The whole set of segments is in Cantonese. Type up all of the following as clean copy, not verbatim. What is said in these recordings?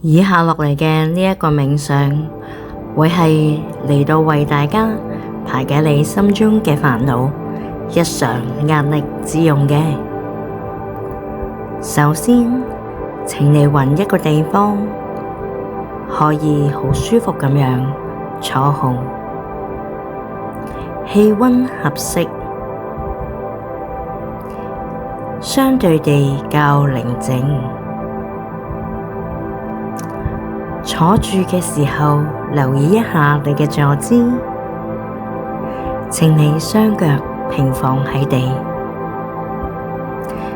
以下落嚟嘅呢一個冥想，會係嚟到為大家排解你心中嘅煩惱、日常壓力之用嘅。首先，請你揾一個地方，可以好舒服咁樣坐好，氣溫合適，相對地較寧靜。坐住嘅時候，留意一下你嘅坐姿，請你雙腳平放喺地，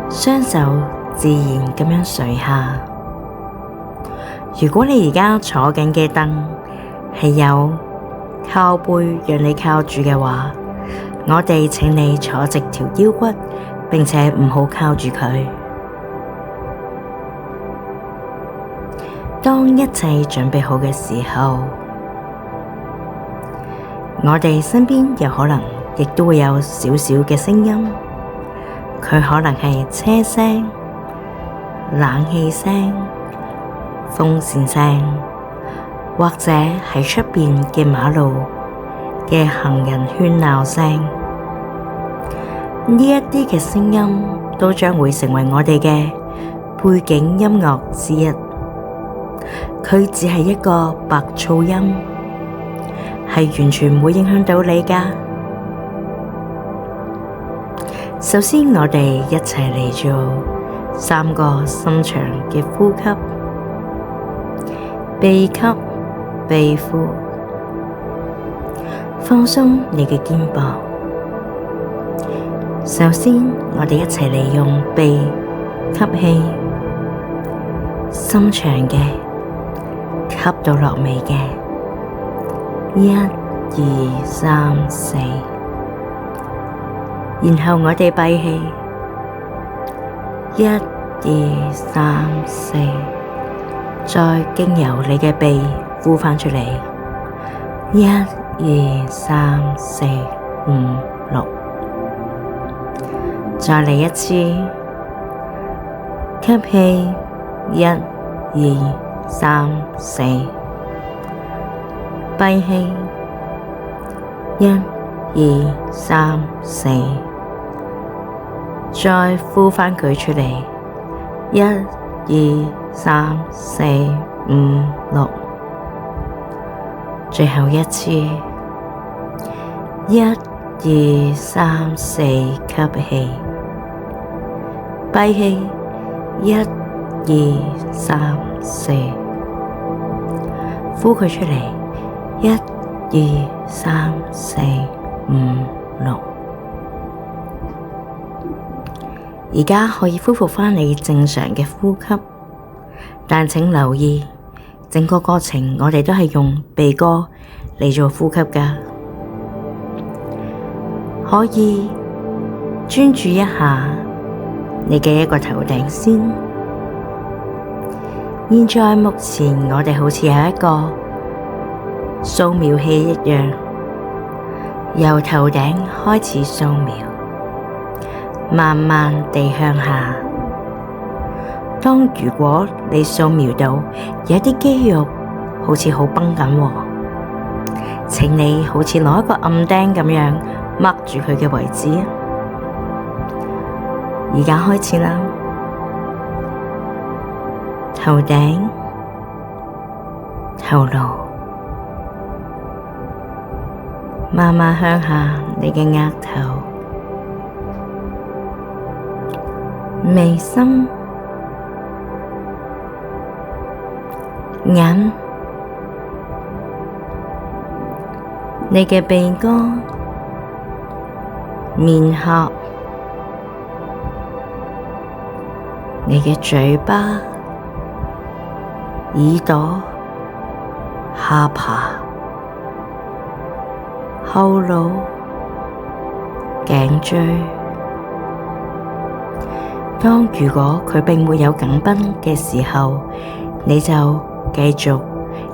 雙手自然咁樣垂下。如果你而家坐緊嘅凳係有靠背讓你靠住嘅話，我哋請你坐直條腰骨，並且唔好靠住佢。當一切準備好嘅時候，我哋身邊有可能亦都會有少少嘅聲音，佢可能係車聲、冷氣聲、風扇聲，或者係出邊嘅馬路嘅行人喧鬧聲。呢一啲嘅聲音都將會成為我哋嘅背景音樂之一。佢只係一個白噪音，係完全唔會影響到你㗎。首先，我哋一齊嚟做3個深長嘅呼吸，鼻吸鼻呼，放鬆你嘅肩膀。首先，我哋一齊嚟用鼻吸氣，深長嘅。吸到落尾嘅1、2、3、4，然後我哋閉氣1、2、3、4，再經由你嘅鼻呼返出嚟1、2、3、4、5、6，再嚟一次，吸氣1、2、3、4，閉氣1、2、3、4，再呼返佢出嚟1、2、3、4、5、6，最後一次1、2、3、4，吸氣，閉氣1、2、3、4，呼佢出嚟1、2、3、4、5、6。而家可以恢復返你正常嘅呼吸，但請留意，整個過程我哋都係用鼻哥嚟做呼吸㗎。可以專注一下你嘅一個頭頂先。現在目前我哋好似有一個掃描器一樣，由頭頂開始掃描，慢慢地向下。如果你掃描到有一啲肌肉好似好繃緊，請你好似攞一個暗釘咁樣掹住佢嘅位置。而家開始啦。頭頂、頭顱，慢慢向下你嘅額頭、眉心、眼、你嘅鼻哥、面頰、你嘅嘴巴、耳朵、下巴、後腦、頸椎。如果佢並沒有緊繃嘅時候，你就繼續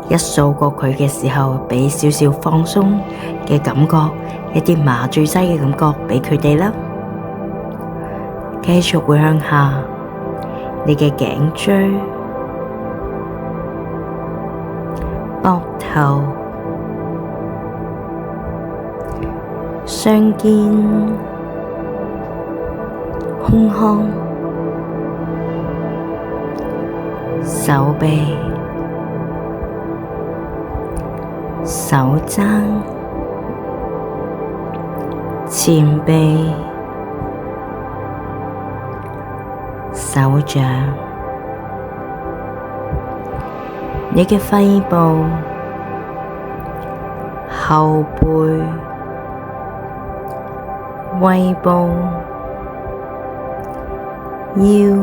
一掃過佢嘅時候，俾少少放鬆嘅感覺，一啲麻醉劑嘅感覺俾佢哋啦。繼續會向下，你嘅頸椎、膊頭、雙肩、胸腔、手臂、手踭、前臂、手掌，你嘅肺部、後背、胃部、腰、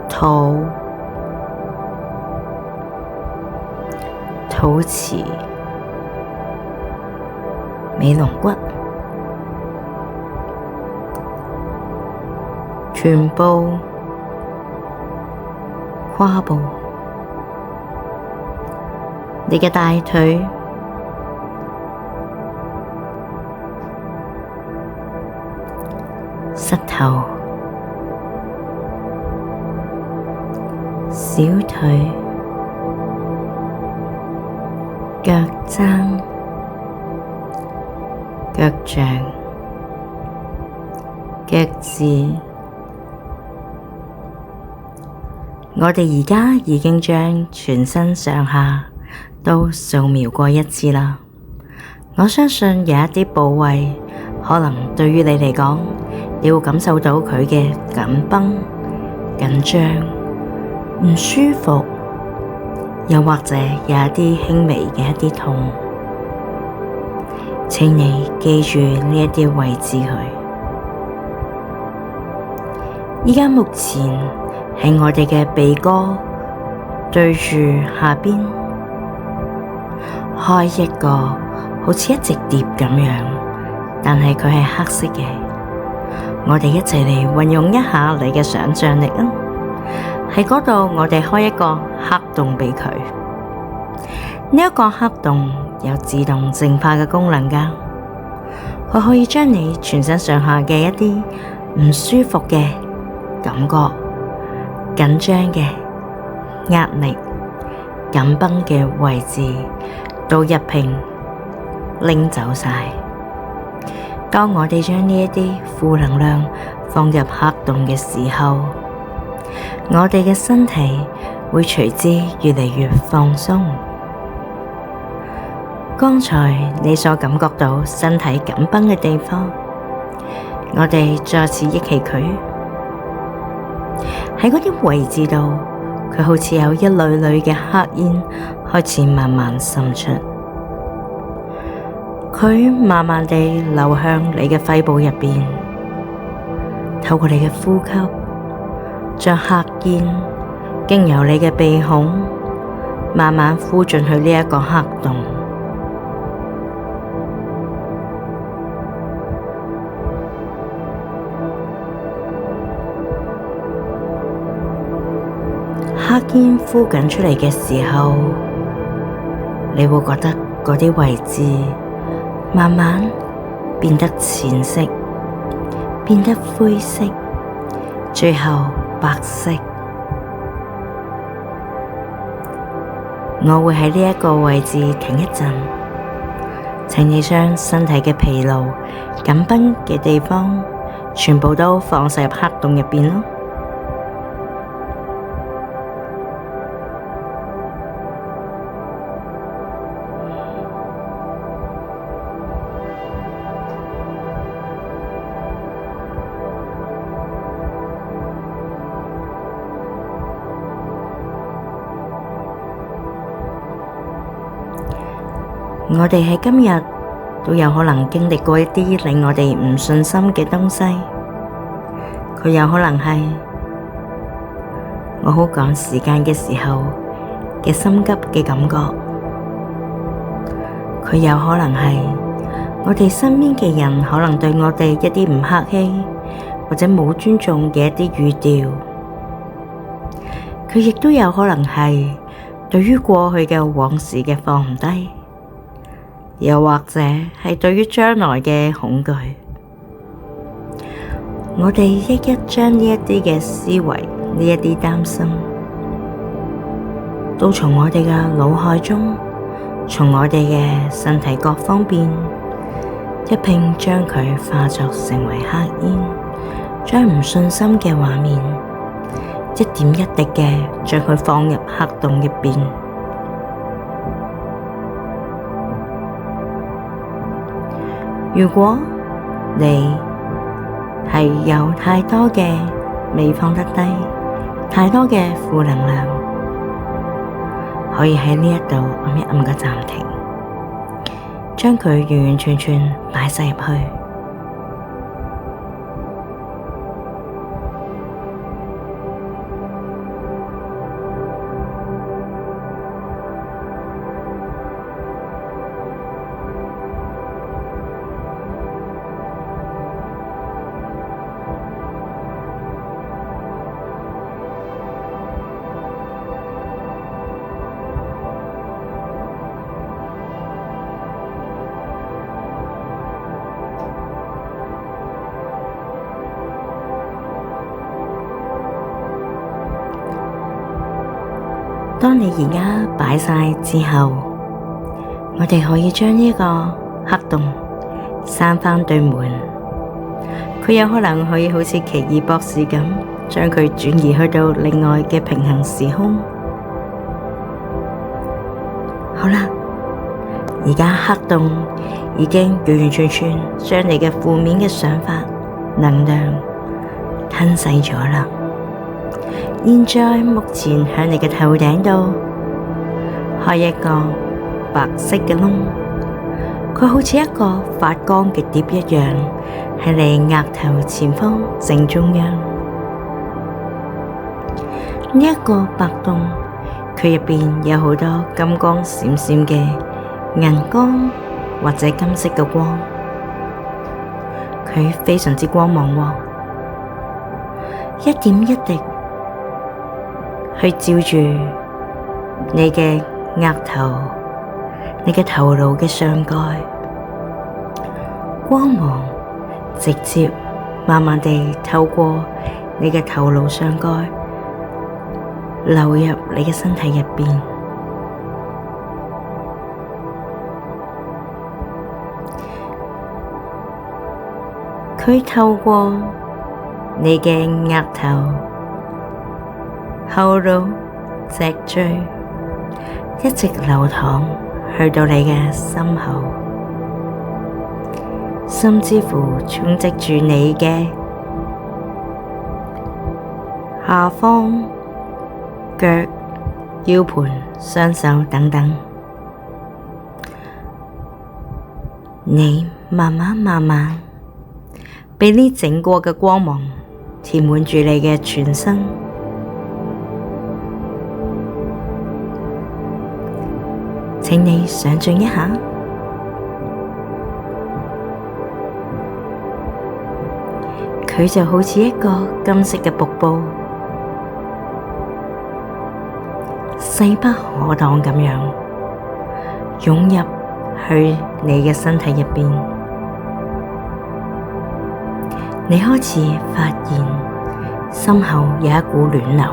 肚、肚臍、尾龍骨、臀部、胯部、你嘅大腿、膝頭、小腿、腳踭、腳掌、腳趾。我哋而家已經將全身上下都掃描過一次啦。我相信有一啲部位可能對於你嚟講，你會感受到佢嘅緊繃、緊張、唔舒服，又或者有一啲輕微嘅一啲痛。請你記住呢一啲位置去。而家目前係我哋嘅鼻哥對住下邊，開一個好似一隻碟咁樣，但係佢係黑色嘅。我哋一齊嚟運用一下你嘅想象力啊！喺嗰度，我哋開一個黑洞俾佢。呢一個黑洞有自動淨化嘅功能㗎，佢可以將你全身上下嘅一啲唔舒服嘅感覺、緊張嘅壓力、緊繃嘅位置都一併拎走晒。當我哋將呢一啲負能量放入黑洞嘅時候，我哋嘅身體會隨之越嚟越放鬆。剛才你所感覺到身體緊繃嘅地方，我哋再次憶起佢。喺嗰啲位置度，佢好似有一縷縷嘅黑煙開始慢慢滲出，佢慢慢地流向你嘅肺部入邊，透過你嘅呼吸，將黑煙經由你嘅鼻孔慢慢呼進去呢一個黑洞。黑煙呼緊出嚟嘅時候，你會覺得嗰啲位置慢慢變得淺色，變得灰色，最後白色。我會喺呢一個位置停一陣，請你將身體嘅疲勞、緊繃嘅地方全部都放晒入黑洞入邊咯。我哋喺今日都有可能經歷過一啲令我哋唔順心嘅東西，佢有可能係我好趕時間嘅時候嘅心急嘅感覺，佢有可能係我哋身邊嘅人可能對我哋一啲唔客氣或者冇尊重嘅一啲語調，佢亦都有可能係對於過去嘅往事嘅放唔低，又或者係對於將來嘅恐懼。我哋一一將呢一啲嘅思維、呢一啲擔心都從我哋嘅腦海中，從我哋嘅身體各方面，一併將佢化作成為黑煙，將唔信心嘅畫面，一點一滴嘅將佢放入黑洞入邊。如果你係有太多嘅未放得低，太多嘅負能量，可以喺呢一度按一按個暫停，將佢完完全全擺晒入去。當你而家擺晒之後，我哋可以將呢個黑洞閂返對門，佢有可能可以好似奇異博士咁，將佢轉移去到另外嘅平行時空。好啦，而家黑洞已經完完全全將你嘅負面嘅想法、能量吞噬咗啦。現在目前喺你嘅頭頂度開一個白色嘅窿，佢好似一個發光嘅碟一樣，喺你額頭前方正中央。呢一個白洞，佢入邊有好多金光閃閃嘅銀光或者金色嘅光，佢非常之光芒喎，一點一滴去照住你嘅額頭、你嘅頭顱嘅上蓋，光芒直接慢慢地透過你嘅頭顱上蓋流入你嘅身體入邊。佢透過你嘅額頭、後腦、脊椎，一直流淌去到你嘅心口，甚至乎充斥住你嘅下方、腳、腰盤、雙手等等。你慢慢被呢整個嘅光芒填滿住你嘅全身。請你想象一下，佢就好似一個金色嘅瀑布，勢不可擋咁樣湧入去你嘅身體入邊。你開始發現心口有一股暖流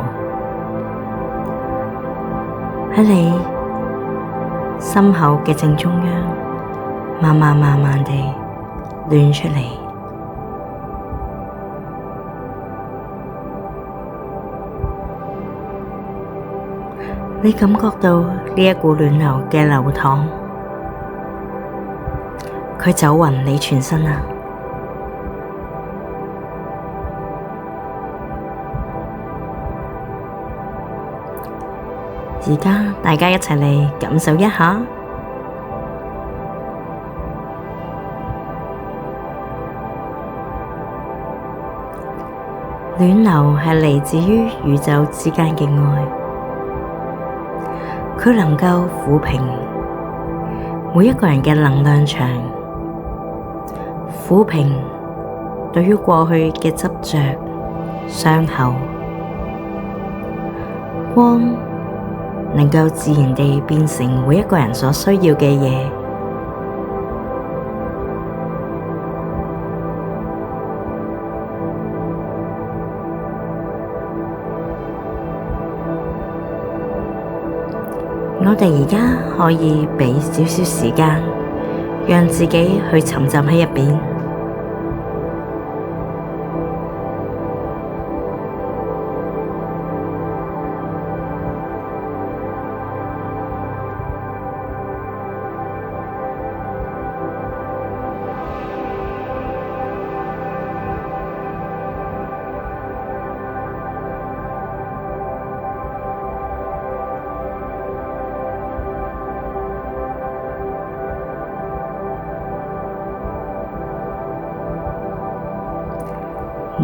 喺你心口嘅正中央，慢慢地暖出嚟。你感覺到呢一股暖流嘅流淌，佢走勻你全身啦。而家大家一齊嚟感受一下，暖流係嚟自於宇宙之間嘅愛，佢能夠撫平每一個人嘅能量場，撫平對於過去嘅執着、傷口。光能夠自然地變成每一個人所需要嘅嘢。我哋而家可以畀少少時間，讓自己去沉浸喺入邊。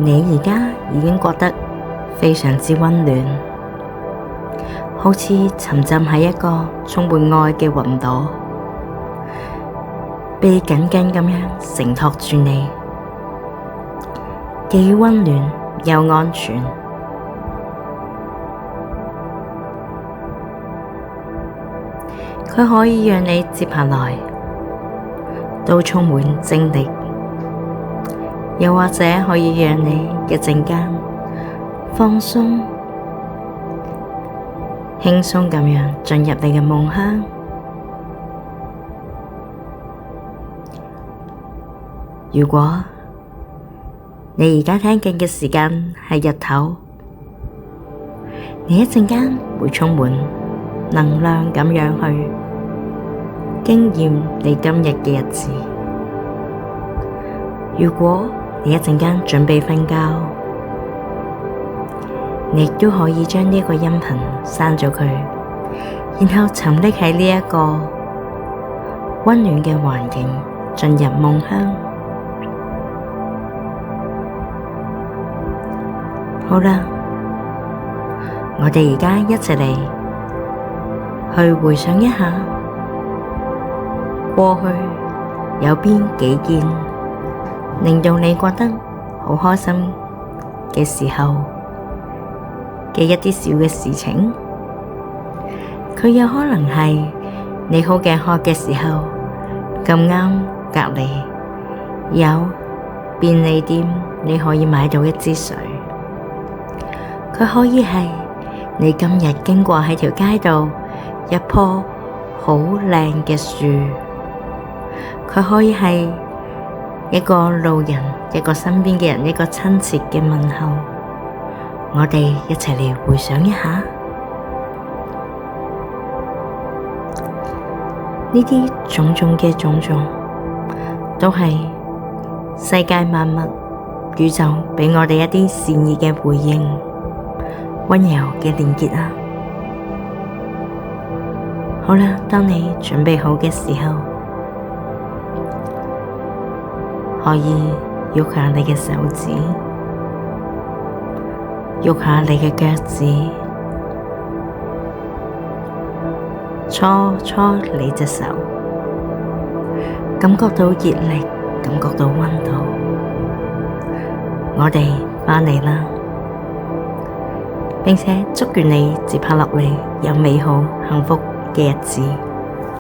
你而家已經覺得非常之溫暖，好似沉浸喺一個充滿愛嘅雲朵，被緊緊咁樣承托住你，既溫暖又安全。佢可以讓你接下來都充滿精力，又或者可以讓你一陣間放鬆、輕鬆咁樣進入你嘅夢鄉。如果你而家聽緊嘅時間係日頭，你一陣間會充滿能量咁樣去經驗你今日嘅日子。如果你一陣間準備瞓覺，你亦都可以將呢一個音頻刪咗佢，然後沉溺喺呢一個溫暖嘅環境，進入夢鄉。好啦，我哋而家一齊嚟去回想一下過去有邊幾件令到你覺得好開心嘅時候嘅一啲小嘅事情。佢有可能係你好頸渴嘅時候，咁啱隔籬有便利店你可以買到一支水。佢可以係你今日經過喺條街度一棵好靚嘅樹。佢可以係一個路人，一個身邊嘅人，一個親切嘅問候。我哋一齊嚟回想一下，呢啲種種嘅種種，都係世界萬物、宇宙畀我哋一啲善意嘅回應，溫柔嘅連結啊！好啦，當你準備好嘅時候，可以喐下你嘅手指，喐下你嘅腳趾，搓搓你隻手，感覺到熱力，感覺到溫度。我哋返嚟啦，並且祝願你接下落嚟有美好幸福嘅日子。